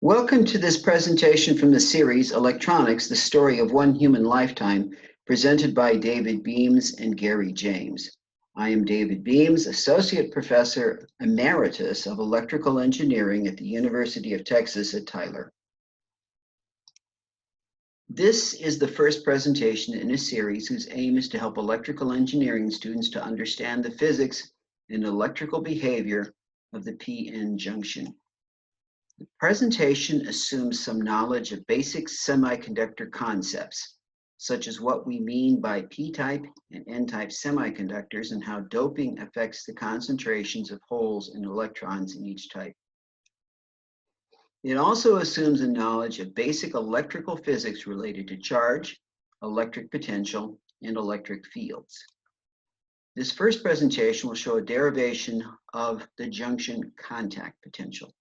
Welcome to this presentation from the series Electronics, the Story of One Human Lifetime, presented by David Beams and Gary James. I am David Beams, Associate Professor Emeritus of Electrical Engineering at the University of Texas at Tyler. This is the first presentation in a series whose aim is to help electrical engineering students to understand the physics and electrical behavior of the p-n junction. The presentation assumes some knowledge of basic semiconductor concepts, such as what we mean by p-type and n-type semiconductors and how doping affects the concentrations of holes and electrons in each type. It also assumes a knowledge of basic electrical physics related to charge, electric potential, and electric fields. This first presentation will show a derivation of the junction contact potential.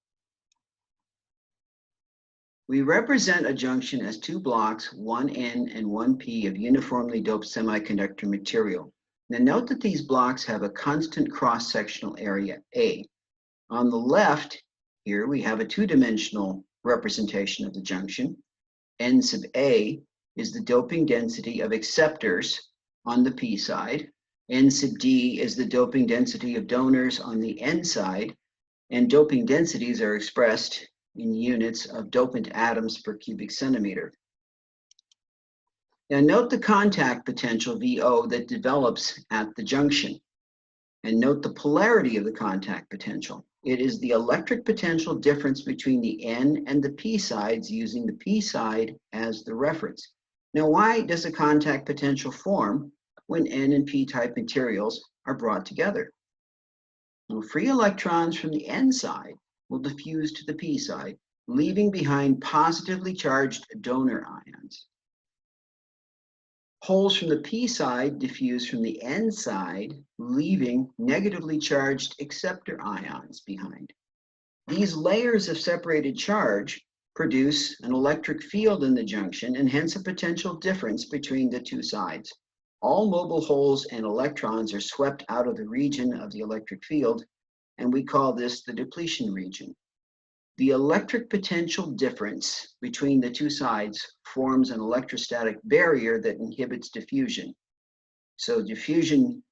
We represent a junction as two blocks, one N and one P of uniformly doped semiconductor material. Now note that these blocks have a constant cross-sectional area, A. On the left, here we have a two-dimensional representation of the junction. N sub A is the doping density of acceptors on the P side. N sub D is the doping density of donors on the N side, and doping densities are expressed in units of dopant atoms per cubic centimeter. Now note the contact potential VO that develops at the junction. And note the polarity of the contact potential. It is the electric potential difference between the N and the P sides using the P side as the reference. Now why does a contact potential form when N and P type materials are brought together? Well, free electrons from the N side will diffuse to the P side, leaving behind positively charged donor ions. Holes from the P side diffuse from the N side, leaving negatively charged acceptor ions behind. These layers of separated charge produce an electric field in the junction and hence a potential difference between the two sides. All mobile holes and electrons are swept out of the region of the electric field, and we call this the depletion region. The electric potential difference between the two sides forms an electrostatic barrier that inhibits diffusion. So as diffusion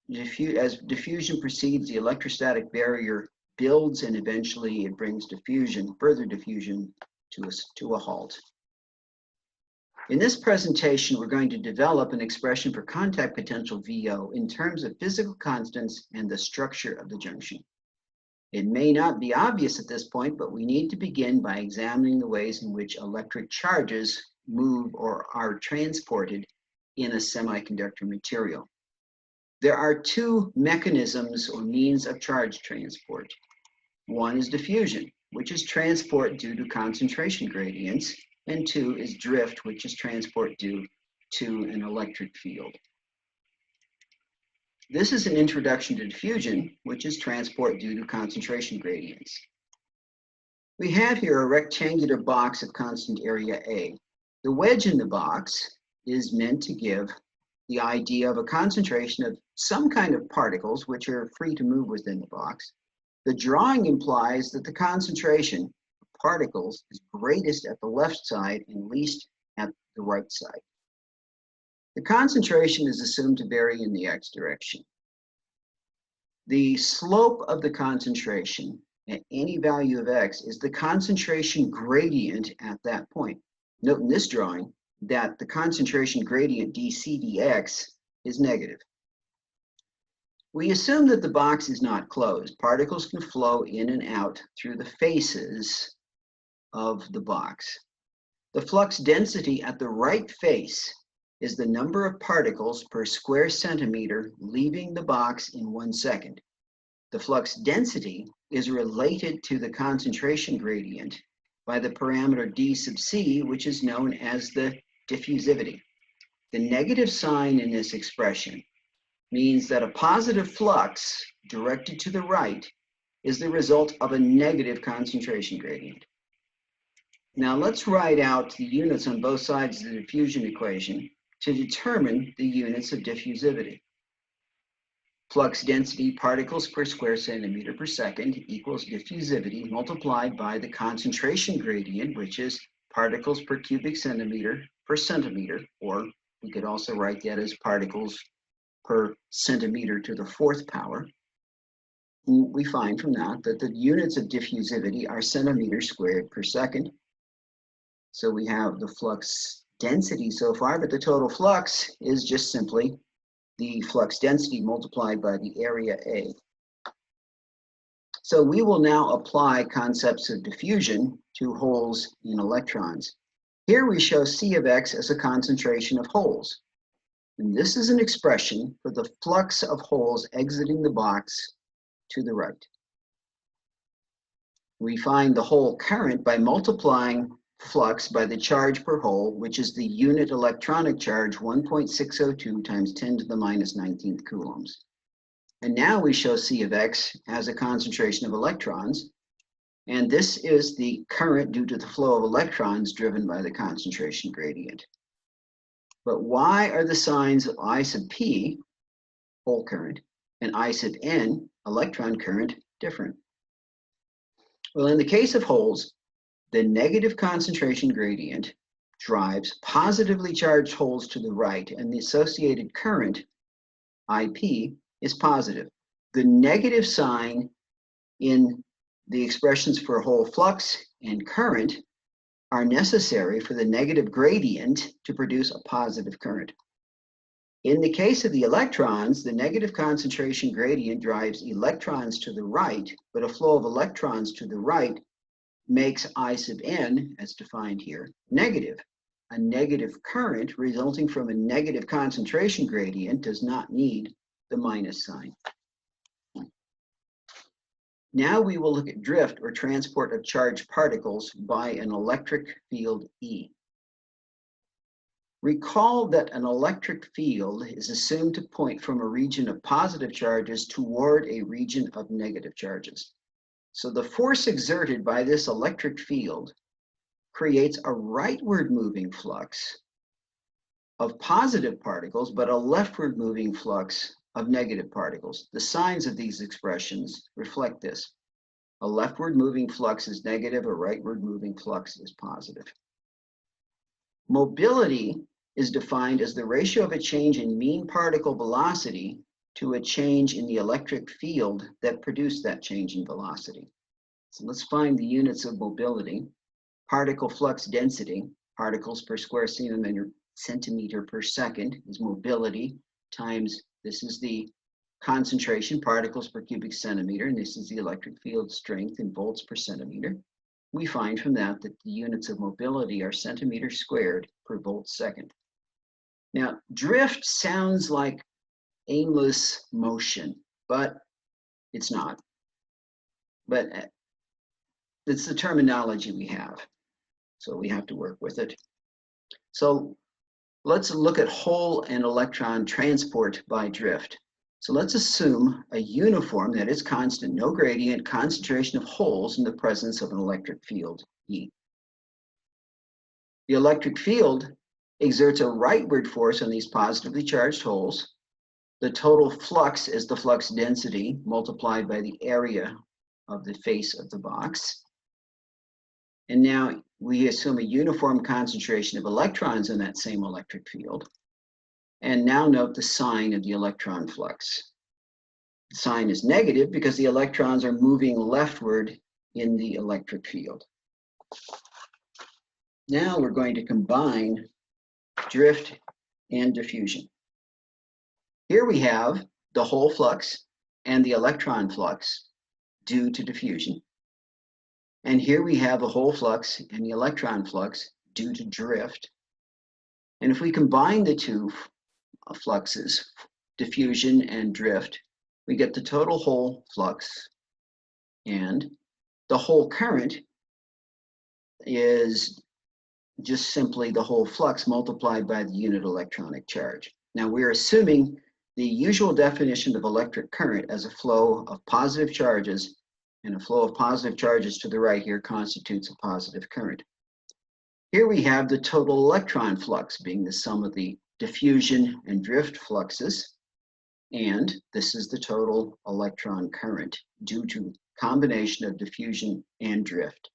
proceeds, the electrostatic barrier builds and eventually it brings further diffusion to a halt. In this presentation, we're going to develop an expression for contact potential VO in terms of physical constants and the structure of the junction. It may not be obvious at this point, but we need to begin by examining the ways in which electric charges move or are transported in a semiconductor material. There are two mechanisms or means of charge transport. One is diffusion, which is transport due to concentration gradients, and two is drift, which is transport due to an electric field. This is an introduction to diffusion, which is transport due to concentration gradients. We have here a rectangular box of constant area A. The wedge in the box is meant to give the idea of a concentration of some kind of particles which are free to move within the box. The drawing implies that the concentration of particles is greatest at the left side and least at the right side. The concentration is assumed to vary in the x direction. The slope of the concentration at any value of x is the concentration gradient at that point. Note in this drawing that the concentration gradient dc dx is negative. We assume that the box is not closed. Particles can flow in and out through the faces of the box. The flux density at the right face is the number of particles per square centimeter leaving the box in 1 second. The flux density is related to the concentration gradient by the parameter d sub c, which is known as the diffusivity. The negative sign in this expression means that a positive flux directed to the right is the result of a negative concentration gradient. Now let's write out the units on both sides of the diffusion equation to determine the units of diffusivity. Flux density, particles per square centimeter per second, equals diffusivity multiplied by the concentration gradient, which is particles per cubic centimeter per centimeter, or we could also write that as particles per centimeter to the fourth power. We find from that that the units of diffusivity are centimeters squared per second. So we have the flux density so far, but the total flux is just simply the flux density multiplied by the area A. So we will now apply concepts of diffusion to holes in electrons. Here we show C of X as a concentration of holes. And this is an expression for the flux of holes exiting the box to the right. We find the hole current by multiplying flux by the charge per hole, which is the unit electronic charge 1.602 times 10 to the minus 19th coulombs. And now we show C of X as a concentration of electrons, and this is the current due to the flow of electrons driven by the concentration gradient. But why are the signs of I sub P, hole current, and I sub N, electron current, different? Well, in the case of holes, the negative concentration gradient drives positively charged holes to the right, and the associated current, IP, is positive. The negative sign in the expressions for hole flux and current are necessary for the negative gradient to produce a positive current. In the case of the electrons, the negative concentration gradient drives electrons to the right, but a flow of electrons to the right makes I sub N, as defined here, negative. A negative current resulting from a negative concentration gradient does not need the minus sign. Now we will look at drift or transport of charged particles by an electric field E. Recall that an electric field is assumed to point from a region of positive charges toward a region of negative charges. So the force exerted by this electric field creates a rightward moving flux of positive particles, but a leftward moving flux of negative particles. The signs of these expressions reflect this. A leftward moving flux is negative, a rightward moving flux is positive. Mobility is defined as the ratio of a change in mean particle velocity to a change in the electric field that produced that change in velocity. So let's find the units of mobility. Particle flux density, particles per square centimeter per second, is mobility times, this is the concentration, particles per cubic centimeter, and this is the electric field strength in volts per centimeter. We find from that the units of mobility are centimeters squared per volt second. Now, drift sounds like aimless motion, but it's not. But it's the terminology we have, so we have to work with it. So let's look at hole and electron transport by drift. So let's assume a uniform, that is constant, no gradient, concentration of holes in the presence of an electric field, E. The electric field exerts a rightward force on these positively charged holes. The total flux is the flux density multiplied by the area of the face of the box. And now we assume a uniform concentration of electrons in that same electric field. And now note the sign of the electron flux. The sign is negative because the electrons are moving leftward in the electric field. Now we're going to combine drift and diffusion. Here we have the hole flux and the electron flux due to diffusion. And here we have a hole flux and the electron flux due to drift. And if we combine the two fluxes, diffusion and drift, we get the total hole flux, and the hole current is just simply the hole flux multiplied by the unit electronic charge. Now we're assuming the usual definition of electric current as a flow of positive charges, and a flow of positive charges to the right here constitutes a positive current. Here we have the total electron flux being the sum of the diffusion and drift fluxes. And this is the total electron current due to combination of diffusion and drift.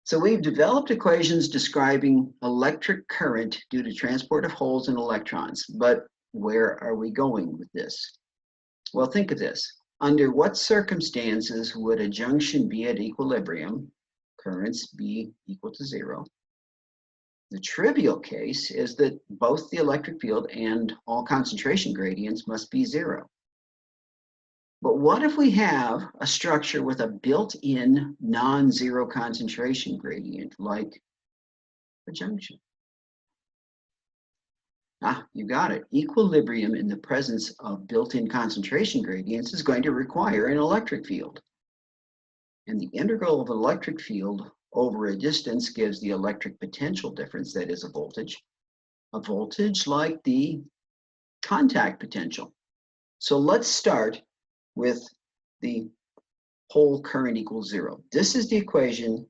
So we've developed equations describing electric current due to transport of holes and electrons, but where are we going with this? Well, think of this. Under what circumstances would a junction be at equilibrium, currents be equal to zero? The trivial case is that both the electric field and all concentration gradients must be zero. But what if we have a structure with a built-in non-zero concentration gradient, like a junction? You got it. Equilibrium in the presence of built-in concentration gradients is going to require an electric field. And the integral of an electric field over a distance gives the electric potential difference, that is a voltage like the contact potential. So let's start with the whole current equals zero. This is the equation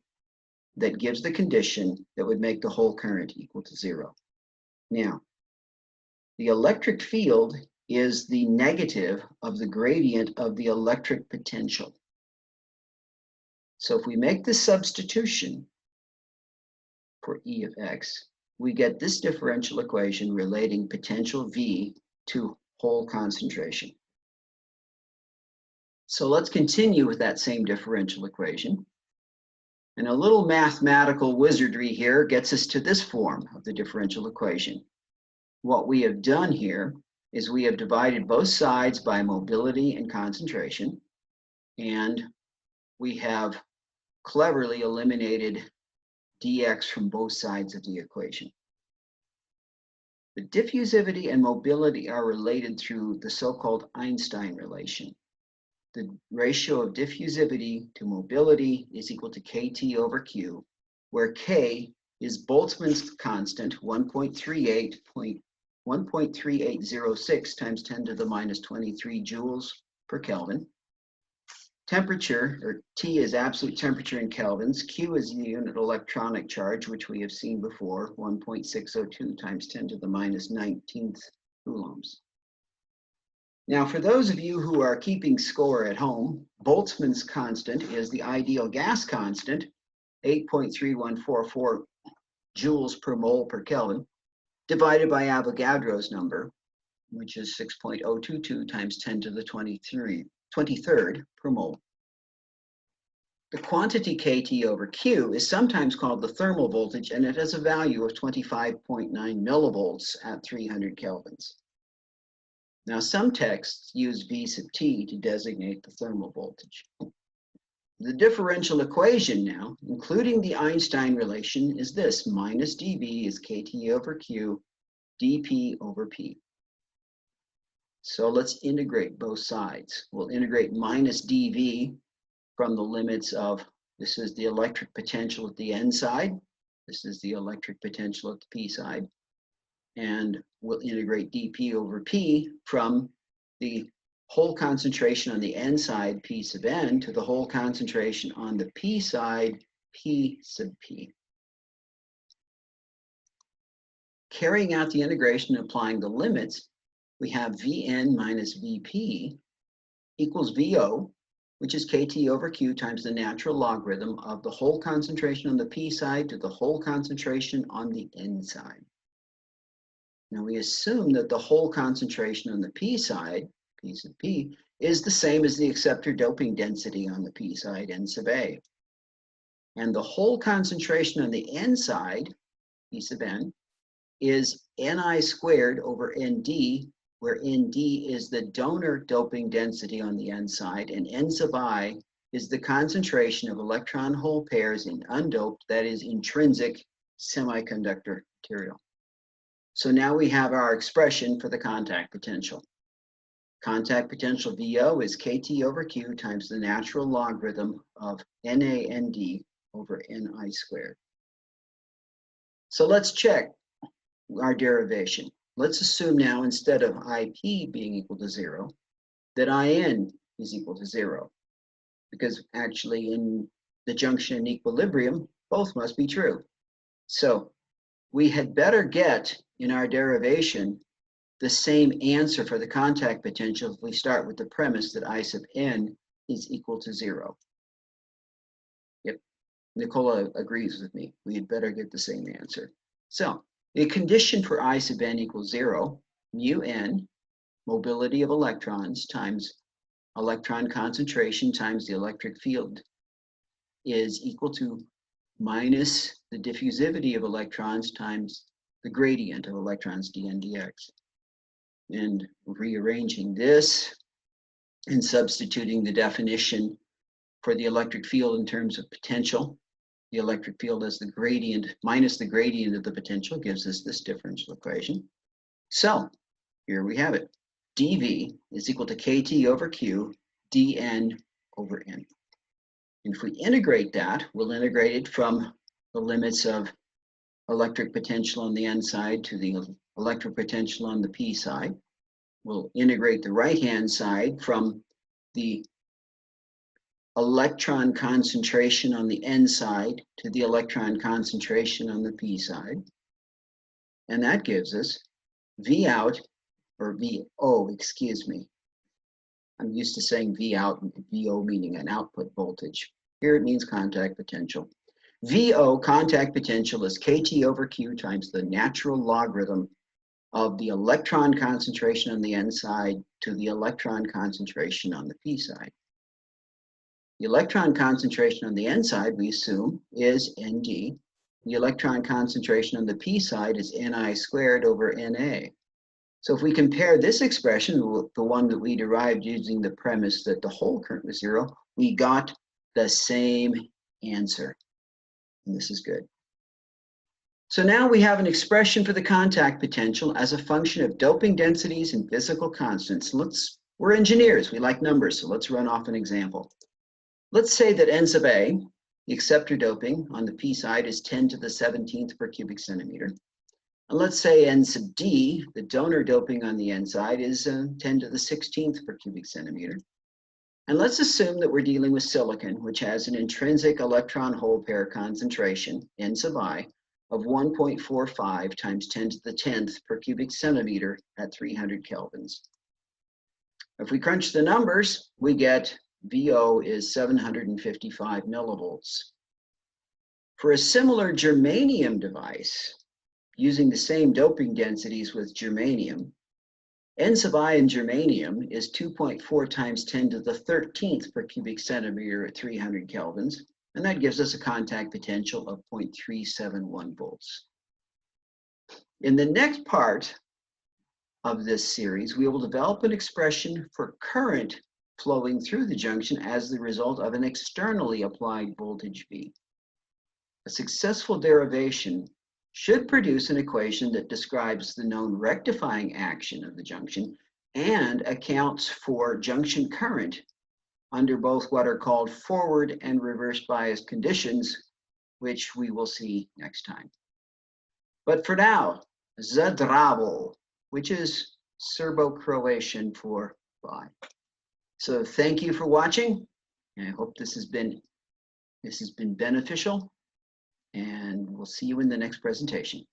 that gives the condition that would make the whole current equal to zero. Now, the electric field is the negative of the gradient of the electric potential. So if we make this substitution for E of x, we get this differential equation relating potential V to hole concentration. So let's continue with that same differential equation. And a little mathematical wizardry here gets us to this form of the differential equation. What we have done here is we have divided both sides by mobility and concentration, and we have cleverly eliminated dx from both sides of the equation. The diffusivity and mobility are related through the so-called Einstein relation. The ratio of diffusivity to mobility is equal to kT over Q, where K is Boltzmann's constant, 1.3806 times 10 to the minus 23 joules per Kelvin. Temperature, or T, is absolute temperature in kelvins. Q is the unit electronic charge, which we have seen before, 1.602 times 10 to the minus 19th coulombs. Now, for those of you who are keeping score at home, Boltzmann's constant is the ideal gas constant, 8.3144 joules per mole per Kelvin, divided by Avogadro's number, which is 6.022 times 10 to the 23rd per mole. The quantity kT over Q is sometimes called the thermal voltage, and it has a value of 25.9 millivolts at 300 kelvins. Now, some texts use V sub T to designate the thermal voltage. The differential equation now, including the Einstein relation, is this: minus dV is kT over Q, dP over P. So let's integrate both sides. We'll integrate minus dV from the limits of, this is the electric potential at the N side, this is the electric potential at the P side, and we'll integrate dP over P from the whole concentration on the N side, P sub N, to the whole concentration on the P side, P sub P. Carrying out the integration and applying the limits, we have Vn minus Vp equals Vo, which is kT over Q times the natural logarithm of the whole concentration on the P side to the whole concentration on the N side. Now we assume that the whole concentration on the P side, P sub P, is the same as the acceptor doping density on the P side, N sub A. And the whole concentration on the N side, P sub N, is Ni squared over Nd, where Nd is the donor doping density on the N side, and N sub I is the concentration of electron hole pairs in undoped, that is intrinsic, semiconductor material. So now we have our expression for the contact potential. Contact potential VO is kT over Q times the natural logarithm of NaNd over Ni squared. So let's check our derivation. Let's assume now, instead of IP being equal to 0, that In is equal to 0. Because actually in the junction and equilibrium, both must be true. So we had better get in our derivation the same answer for the contact potential if we start with the premise that I sub n is equal to 0. Yep, Nicola agrees with me. We had better get the same answer. So the condition for I sub n equals 0, mu n, mobility of electrons times electron concentration times the electric field, is equal to minus the diffusivity of electrons times the gradient of electrons dn dx. And rearranging this and substituting the definition for the electric field in terms of potential, the electric field as the gradient minus the gradient of the potential gives us this differential equation. So here we have it. dV is equal to kT over Q dN over N. And if we integrate that, we'll integrate it from the limits of electric potential on the N side to the electric potential on the P side. We'll integrate the right-hand side from the electron concentration on the N side to the electron concentration on the P side. And that gives us V out, or VO, excuse me. I'm used to saying V out and VO meaning an output voltage. Here it means contact potential. VO, contact potential, is kT over Q times the natural logarithm of the electron concentration on the N side to the electron concentration on the P side. The electron concentration on the N side, we assume, is Nd. The electron concentration on the P side is Ni squared over Na. So if we compare this expression, the one that we derived using the premise that the whole current was 0, we got the same answer. And this is good. So now we have an expression for the contact potential as a function of doping densities and physical constants. We're engineers, we like numbers, so let's run off an example. Let's say that N sub A, the acceptor doping on the P side, is 10 to the 17th per cubic centimeter. And let's say N sub D, the donor doping on the N side, is 10 to the 16th per cubic centimeter. And let's assume that we're dealing with silicon, which has an intrinsic electron hole pair concentration, N sub I, of 1.45 times 10 to the 10th per cubic centimeter at 300 kelvins. If we crunch the numbers, we get VO is 755 millivolts. For a similar germanium device, using the same doping densities with germanium, N sub I in germanium is 2.4 times 10 to the 13th per cubic centimeter at 300 kelvins, and that gives us a contact potential of 0.371 volts. In the next part of this series, we will develop an expression for current flowing through the junction as the result of an externally applied voltage V. A successful derivation should produce an equation that describes the known rectifying action of the junction and accounts for junction current under both what are called forward and reverse bias conditions, which we will see next time. But for now, Zdravo, which is Serbo-Croatian for bye. So thank you for watching, and I hope this has been beneficial, and we'll see you in the next presentation.